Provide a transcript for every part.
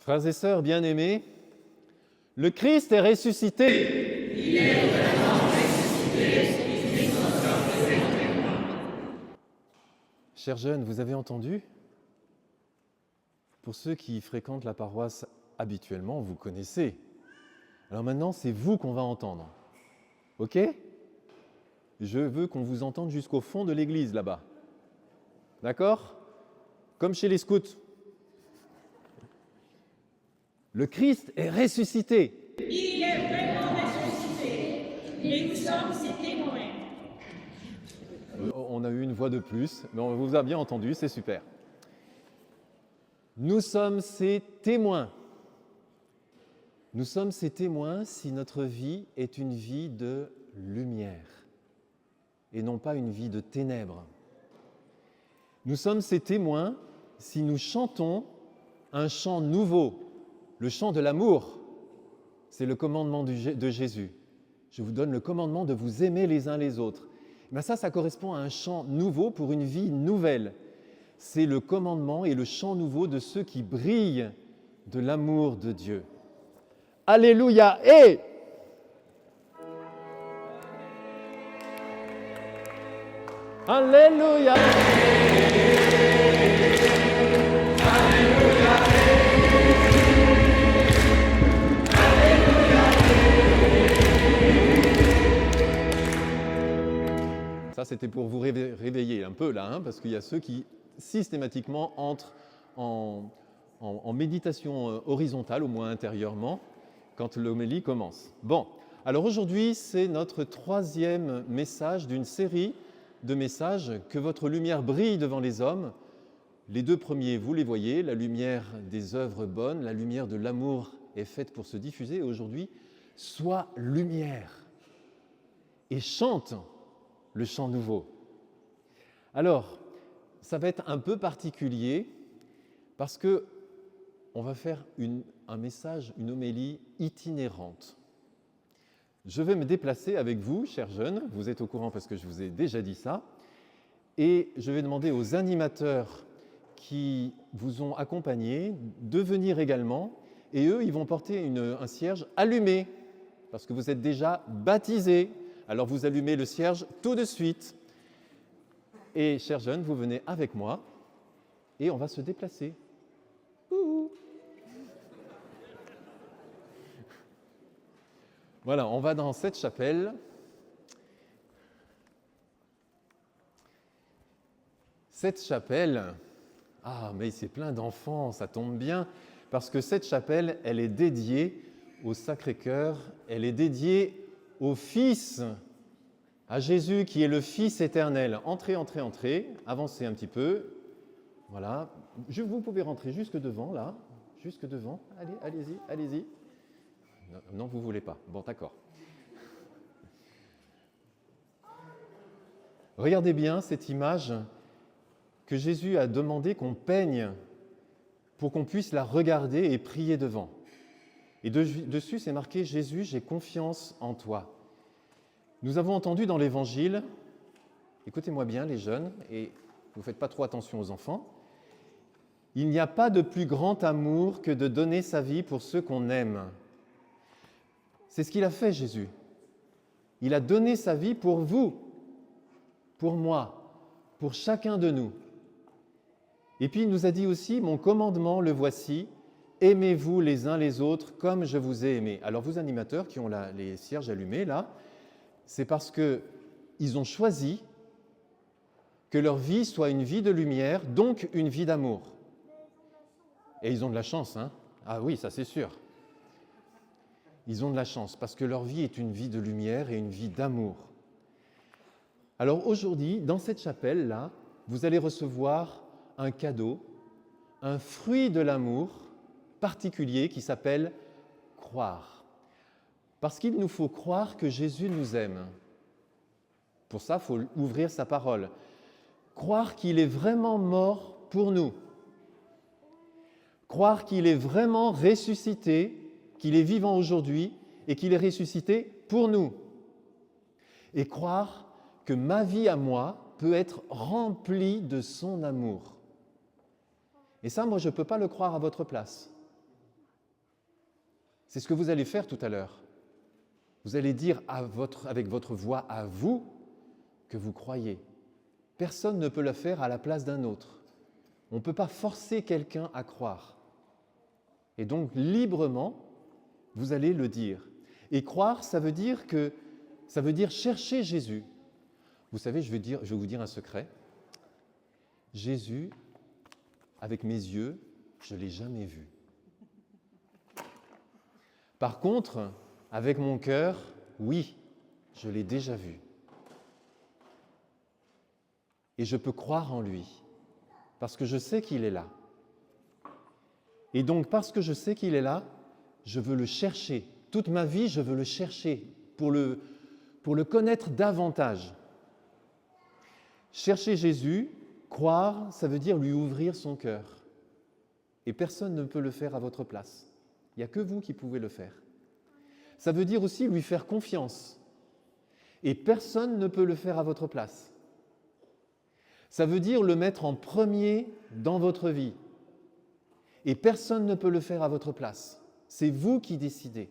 Frères et sœurs bien-aimés, le Christ est ressuscité. Il est vraiment ressuscité. Chers jeunes, vous avez entendu? Pour ceux qui fréquentent la paroisse habituellement, vous connaissez. Alors maintenant, c'est vous qu'on va entendre. Ok? Je veux qu'on vous entende jusqu'au fond de l'église là-bas. D'accord? Comme chez les scouts. Le Christ est ressuscité. Il est vraiment ressuscité. Et nous sommes ses témoins. On a eu une voix de plus, mais on vous a bien entendu, c'est super. Nous sommes ses témoins. Nous sommes ses témoins si notre vie est une vie de lumière et non pas une vie de ténèbres. Nous sommes ses témoins si nous chantons un chant nouveau, le chant de l'amour. C'est le commandement de Jésus. Je vous donne le commandement de vous aimer les uns les autres. Mais ça correspond à un chant nouveau pour une vie nouvelle. C'est le commandement et le chant nouveau de ceux qui brillent de l'amour de Dieu. Alléluia et Alléluia. Ça, c'était pour vous réveiller un peu là, parce qu'il y a ceux qui systématiquement entrent en méditation horizontale, au moins intérieurement, quand l'homélie commence. Bon, alors aujourd'hui, c'est notre troisième message d'une série de messages « Que votre lumière brille devant les hommes ». Les deux premiers, vous les voyez, la lumière des œuvres bonnes, la lumière de l'amour est faite pour se diffuser. Et aujourd'hui, sois lumière et chante le chant nouveau. Alors, ça va être un peu particulier parce que on va faire un message, une homélie itinérante. Je vais me déplacer avec vous, chers jeunes, vous êtes au courant parce que je vous ai déjà dit ça, et je vais demander aux animateurs qui vous ont accompagnés de venir également, et eux, ils vont porter un cierge allumé, parce que vous êtes déjà baptisés. Alors vous allumez le cierge tout de suite. Et chers jeunes, vous venez avec moi et on va se déplacer. Ouh. Voilà, on va dans cette chapelle. Cette chapelle, mais c'est plein d'enfants, ça tombe bien, parce que cette chapelle, elle est dédiée au Sacré-Cœur, elle est dédiée au Fils, à Jésus qui est le Fils éternel. Entrez, entrez, entrez, avancez un petit peu. Voilà, vous pouvez rentrer jusque devant, là, jusque devant. Allez, allez-y, allez-y. Non, vous ne voulez pas. Bon, d'accord. Regardez bien cette image que Jésus a demandé qu'on peigne pour qu'on puisse la regarder et prier devant. Et dessus, c'est marqué « Jésus, j'ai confiance en toi ». Nous avons entendu dans l'Évangile, écoutez-moi bien les jeunes, et vous ne faites pas trop attention aux enfants, il n'y a pas de plus grand amour que de donner sa vie pour ceux qu'on aime. C'est ce qu'il a fait, Jésus. Il a donné sa vie pour vous, pour moi, pour chacun de nous. Et puis il nous a dit aussi « Mon commandement, le voici ». Aimez-vous les uns les autres comme je vous ai aimé. Alors vous animateurs qui ont les cierges allumés là, c'est parce qu'ils ont choisi que leur vie soit une vie de lumière, donc une vie d'amour. Et ils ont de la chance, hein? Ah oui, ça c'est sûr. Ils ont de la chance parce que leur vie est une vie de lumière et une vie d'amour. Alors aujourd'hui, dans cette chapelle là, vous allez recevoir un cadeau, un fruit de l'amour particulier qui s'appelle croire. Parce qu'il nous faut croire que Jésus nous aime. Pour ça, il faut ouvrir sa parole. Croire qu'il est vraiment mort pour nous. Croire qu'il est vraiment ressuscité, qu'il est vivant aujourd'hui et qu'il est ressuscité pour nous. Et croire que ma vie à moi peut être remplie de son amour. Et ça, moi, je ne peux pas le croire à votre place. C'est ce que vous allez faire tout à l'heure. Vous allez dire avec votre voix à vous que vous croyez. Personne ne peut le faire à la place d'un autre. On ne peut pas forcer quelqu'un à croire. Et donc, librement, vous allez le dire. Et croire, ça veut dire chercher Jésus. Vous savez, je vais vous dire un secret. Jésus, avec mes yeux, je ne l'ai jamais vu. Par contre, avec mon cœur, oui, je l'ai déjà vu. Et je peux croire en lui, parce que je sais qu'il est là. Et donc, parce que je sais qu'il est là, je veux le chercher. Toute ma vie, je veux le chercher pour le connaître davantage. Chercher Jésus, croire, ça veut dire lui ouvrir son cœur. Et personne ne peut le faire à votre place. Il n'y a que vous qui pouvez le faire. Ça veut dire aussi lui faire confiance. Et personne ne peut le faire à votre place. Ça veut dire le mettre en premier dans votre vie. Et personne ne peut le faire à votre place. C'est vous qui décidez.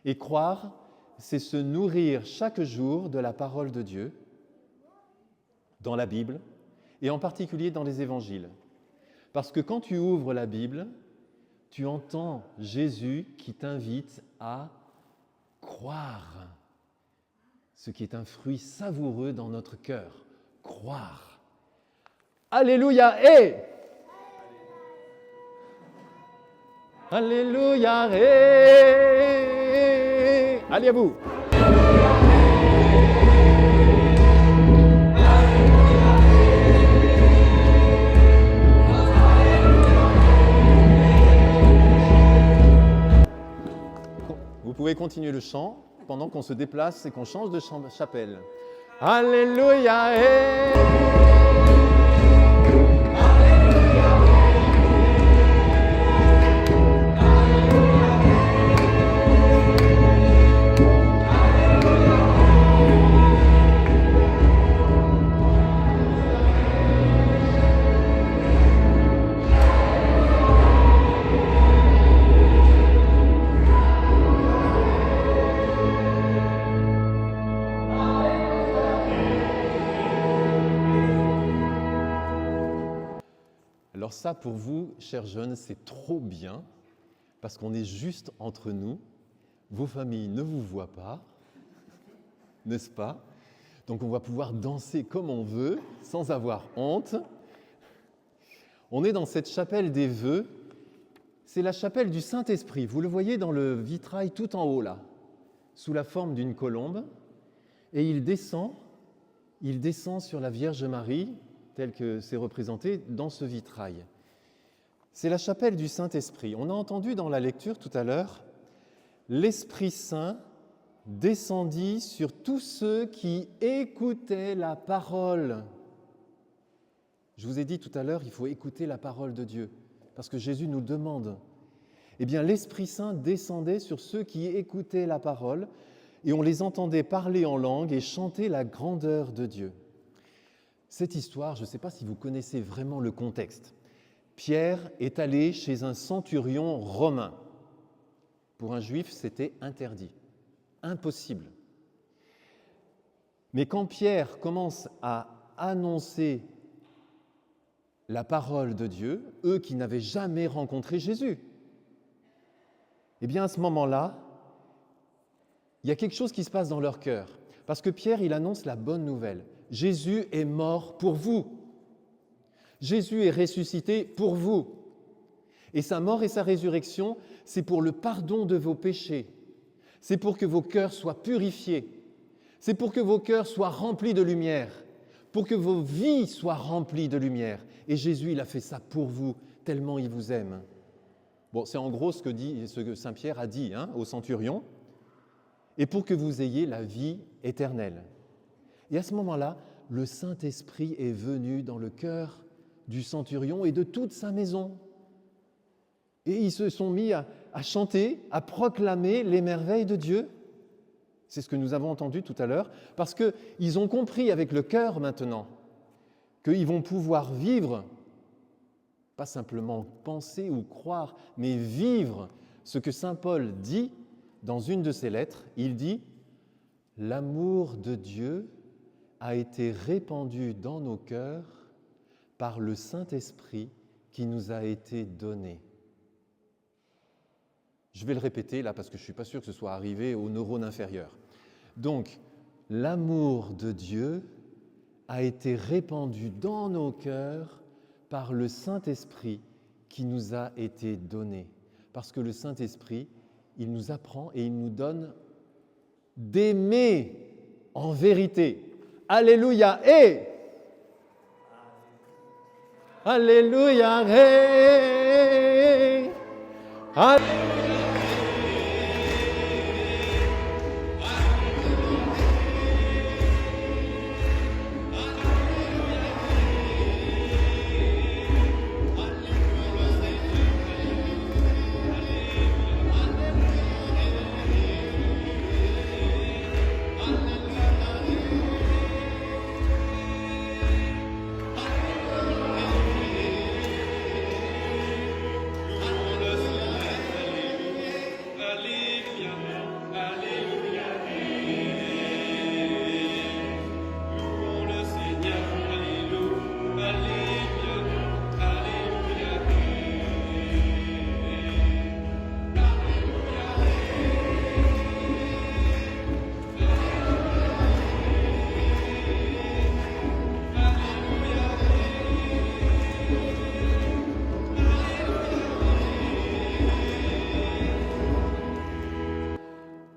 Et croire, c'est se nourrir chaque jour de la parole de Dieu, dans la Bible, et en particulier dans les évangiles. Parce que quand tu ouvres la Bible, tu entends Jésus qui t'invite à croire, ce qui est un fruit savoureux dans notre cœur. Croire. Alléluia et Alléluia et allez à vous. Vous pouvez continuer le chant pendant qu'on se déplace et qu'on change de chapelle. Alléluia et Alors ça, pour vous, chers jeunes, c'est trop bien, parce qu'on est juste entre nous. Vos familles ne vous voient pas, n'est-ce pas? Donc on va pouvoir danser comme on veut, sans avoir honte. On est dans cette chapelle des vœux. C'est la chapelle du Saint-Esprit. Vous le voyez dans le vitrail tout en haut, là, sous la forme d'une colombe. Et il descend sur la Vierge Marie, tel que c'est représenté dans ce vitrail. C'est la chapelle du Saint-Esprit. On a entendu dans la lecture tout à l'heure, l'Esprit Saint descendit sur tous ceux qui écoutaient la parole. Je vous ai dit tout à l'heure, il faut écouter la parole de Dieu, parce que Jésus nous demande. Eh bien, l'Esprit Saint descendait sur ceux qui écoutaient la parole, et on les entendait parler en langue et chanter la grandeur de Dieu. Cette histoire, je ne sais pas si vous connaissez vraiment le contexte. Pierre est allé chez un centurion romain. Pour un juif, c'était interdit, impossible. Mais quand Pierre commence à annoncer la parole de Dieu, eux qui n'avaient jamais rencontré Jésus, eh bien à ce moment-là, il y a quelque chose qui se passe dans leur cœur. Parce que Pierre, il annonce la bonne nouvelle. Jésus est mort pour vous. Jésus est ressuscité pour vous. Et sa mort et sa résurrection, c'est pour le pardon de vos péchés. C'est pour que vos cœurs soient purifiés. C'est pour que vos cœurs soient remplis de lumière. Pour que vos vies soient remplies de lumière. Et Jésus, il a fait ça pour vous, tellement il vous aime. Bon, c'est en gros ce que Saint Pierre a dit au centurion. Et pour que vous ayez la vie éternelle. Et à ce moment-là, le Saint-Esprit est venu dans le cœur du centurion et de toute sa maison. Et ils se sont mis à chanter, à proclamer les merveilles de Dieu. C'est ce que nous avons entendu tout à l'heure, parce qu'ils ont compris avec le cœur maintenant qu'ils vont pouvoir vivre, pas simplement penser ou croire, mais vivre ce que saint Paul dit dans une de ses lettres. Il dit « L'amour de Dieu a été répandu dans nos cœurs par le Saint-Esprit qui nous a été donné. » Je vais le répéter là parce que je ne suis pas sûr que ce soit arrivé aux neurones inférieurs. Donc, l'amour de Dieu a été répandu dans nos cœurs par le Saint-Esprit qui nous a été donné. Parce que le Saint-Esprit, il nous apprend et il nous donne d'aimer en vérité. Alléluia et Alléluia et Alléluia.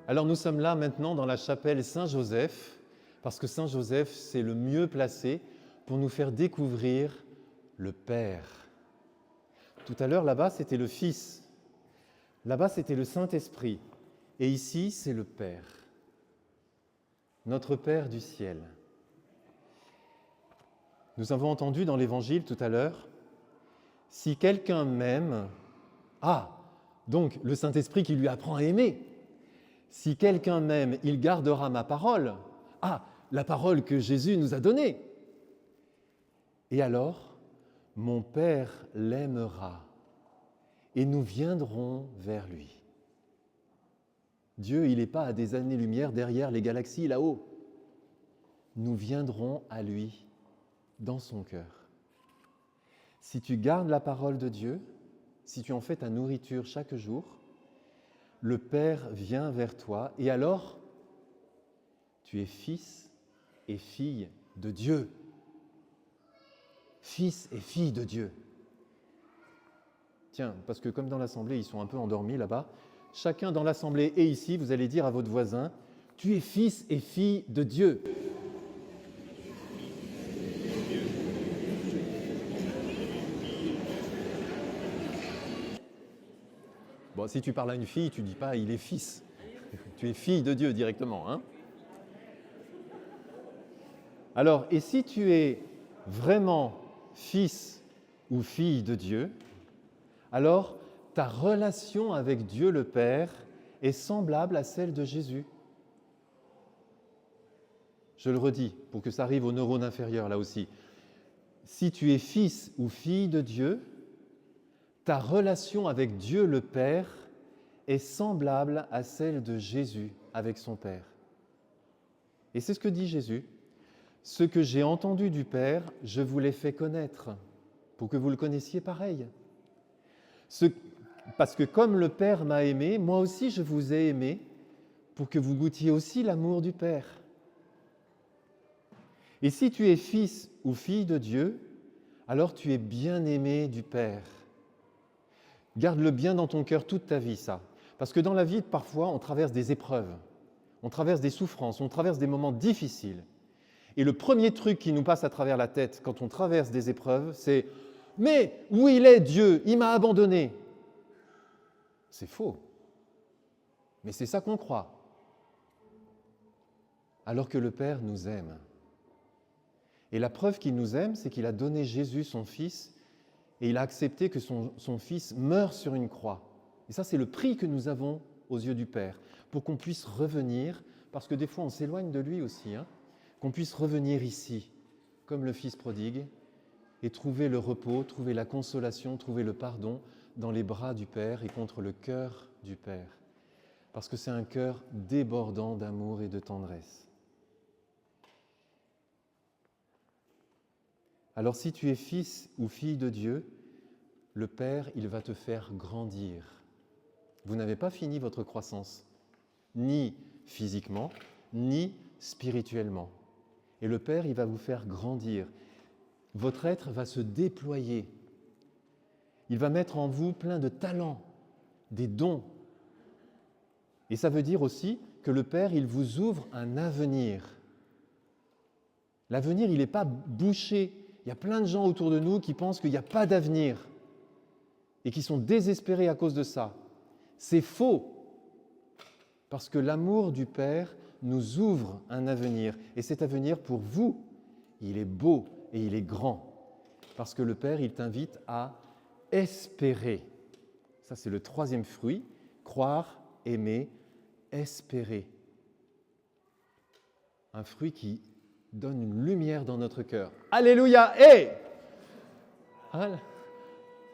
Alors nous sommes là maintenant dans la chapelle Saint-Joseph, parce que Saint-Joseph, c'est le mieux placé pour nous faire découvrir le Père. Tout à l'heure, là-bas, c'était le Fils. Là-bas, c'était le Saint-Esprit. Et ici, c'est le Père. Notre Père du ciel. Nous avons entendu dans l'Évangile tout à l'heure, « Si quelqu'un m'aime... » Ah, donc le Saint-Esprit qui lui apprend à aimer. Si quelqu'un m'aime, il gardera ma parole. Ah, la parole que Jésus nous a donnée. Et alors, mon Père l'aimera et nous viendrons vers lui. Dieu, il n'est pas à des années-lumière derrière les galaxies là-haut. Nous viendrons à lui dans son cœur. Si tu gardes la parole de Dieu, si tu en fais ta nourriture chaque jour, le Père vient vers toi et alors, tu es fils et fille de Dieu. Fils et fille de Dieu. Tiens, parce que comme dans l'assemblée, ils sont un peu endormis là-bas, chacun dans l'assemblée et ici, vous allez dire à votre voisin, « Tu es fils et fille de Dieu ». Bon, si tu parles à une fille, tu ne dis pas « il est fils ». Tu es fille de Dieu directement. Hein ? Alors, et si tu es vraiment fils ou fille de Dieu, alors ta relation avec Dieu le Père est semblable à celle de Jésus. Je le redis, pour que ça arrive aux neurones inférieurs là aussi. Si tu es fils ou fille de Dieu, ta relation avec Dieu le Père est semblable à celle de Jésus avec son Père. Et c'est ce que dit Jésus. « Ce que j'ai entendu du Père, je vous l'ai fait connaître, pour que vous le connaissiez pareil. Parce que comme le Père m'a aimé, moi aussi je vous ai aimé, pour que vous goûtiez aussi l'amour du Père. Et si tu es fils ou fille de Dieu, alors tu es bien-aimé du Père. » Garde-le bien dans ton cœur toute ta vie, ça. Parce que dans la vie, parfois, on traverse des épreuves, on traverse des souffrances, on traverse des moments difficiles. Et le premier truc qui nous passe à travers la tête quand on traverse des épreuves, c'est « Mais où il est Dieu? Il m'a abandonné !» C'est faux. Mais c'est ça qu'on croit. Alors que le Père nous aime. Et la preuve qu'il nous aime, c'est qu'il a donné Jésus, son Fils, et il a accepté que son Fils meure sur une croix. Et ça, c'est le prix que nous avons aux yeux du Père, pour qu'on puisse revenir, parce que des fois, on s'éloigne de lui aussi, qu'on puisse revenir ici, comme le Fils prodigue, et trouver le repos, trouver la consolation, trouver le pardon dans les bras du Père et contre le cœur du Père, parce que c'est un cœur débordant d'amour et de tendresse. Alors si tu es fils ou fille de Dieu, le Père, il va te faire grandir. Vous n'avez pas fini votre croissance, ni physiquement, ni spirituellement. Et le Père, il va vous faire grandir. Votre être va se déployer. Il va mettre en vous plein de talents, des dons. Et ça veut dire aussi que le Père, il vous ouvre un avenir. L'avenir, il n'est pas bouché. Il y a plein de gens autour de nous qui pensent qu'il n'y a pas d'avenir et qui sont désespérés à cause de ça. C'est faux, parce que l'amour du Père nous ouvre un avenir. Et cet avenir, pour vous, il est beau et il est grand. Parce que le Père, il t'invite à espérer. Ça, c'est le troisième fruit. Croire, aimer, espérer. Un fruit qui donne une lumière dans notre cœur. Alléluia! Hey!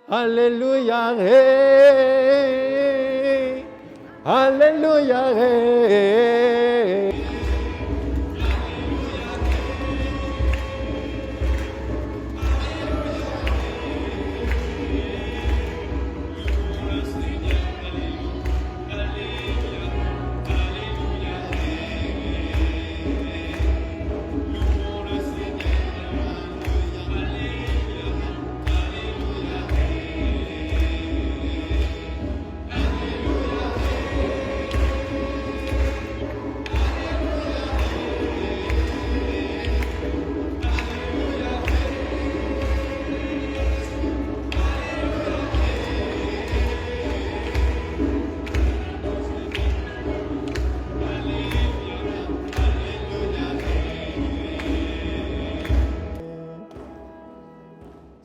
Alléluia! Hey! Alléluia! Hey!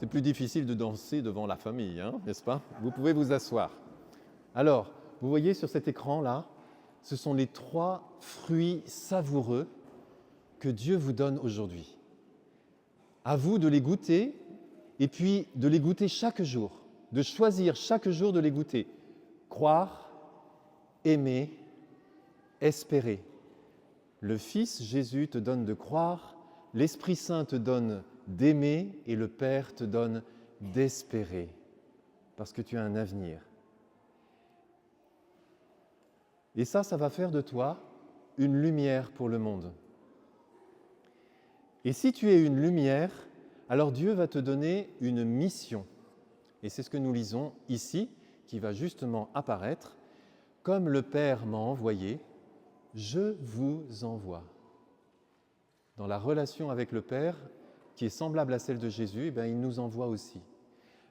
C'est plus difficile de danser devant la famille, hein, n'est-ce pas? Vous pouvez vous asseoir. Alors, vous voyez sur cet écran-là, ce sont les 3 fruits savoureux que Dieu vous donne aujourd'hui. À vous de les goûter et puis de les goûter chaque jour, de choisir chaque jour de les goûter. Croire, aimer, espérer. Le Fils Jésus te donne de croire, l'Esprit Saint te donne d'aimer et le Père te donne d'espérer, parce que tu as un avenir. Et ça va faire de toi une lumière pour le monde. Et si tu es une lumière, alors Dieu va te donner une mission. Et c'est ce que nous lisons ici, qui va justement apparaître. Comme le Père m'a envoyé, je vous envoie. Dans la relation avec le Père, qui est semblable à celle de Jésus, il nous envoie aussi.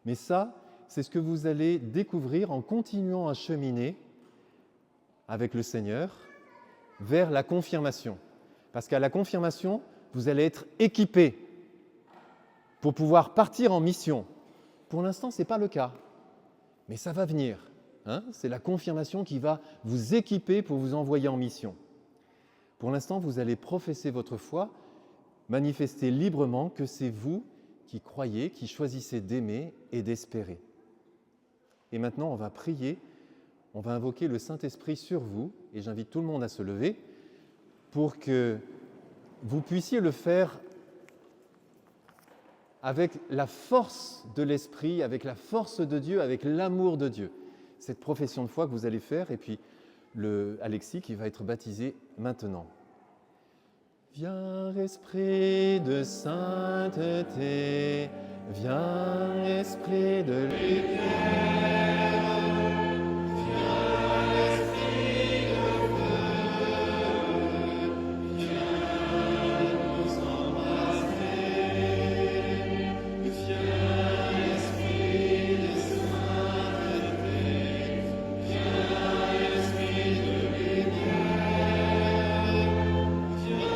Mais ça, c'est ce que vous allez découvrir en continuant à cheminer avec le Seigneur vers la confirmation. Parce qu'à la confirmation, vous allez être équipés pour pouvoir partir en mission. Pour l'instant, ce n'est pas le cas, mais ça va venir. C'est la confirmation qui va vous équiper pour vous envoyer en mission. Pour l'instant, vous allez professer votre foi, manifester librement que c'est vous qui croyez, qui choisissez d'aimer et d'espérer. Et maintenant, on va prier, on va invoquer le Saint-Esprit sur vous, et j'invite tout le monde à se lever pour que vous puissiez le faire avec la force de l'Esprit, avec la force de Dieu, avec l'amour de Dieu. Cette profession de foi que vous allez faire, et puis Alexis qui va être baptisé maintenant. Viens, Esprit de sainteté, viens, Esprit de lumière, viens, Esprit de feu, viens nous embrasser, viens, Esprit de sainteté, viens, Esprit de lumière, viens.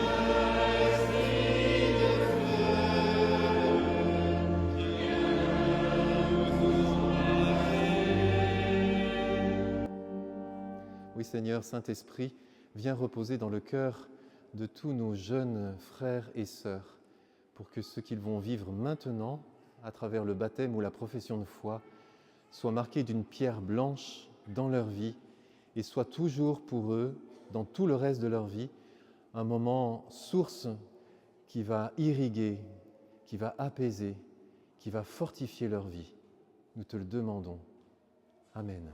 Oui Seigneur, Saint-Esprit, viens reposer dans le cœur de tous nos jeunes frères et sœurs, pour que ce qu'ils vont vivre maintenant, à travers le baptême ou la profession de foi, soit marqué d'une pierre blanche dans leur vie et soit toujours pour eux, dans tout le reste de leur vie, un moment source qui va irriguer, qui va apaiser, qui va fortifier leur vie. Nous te le demandons. Amen.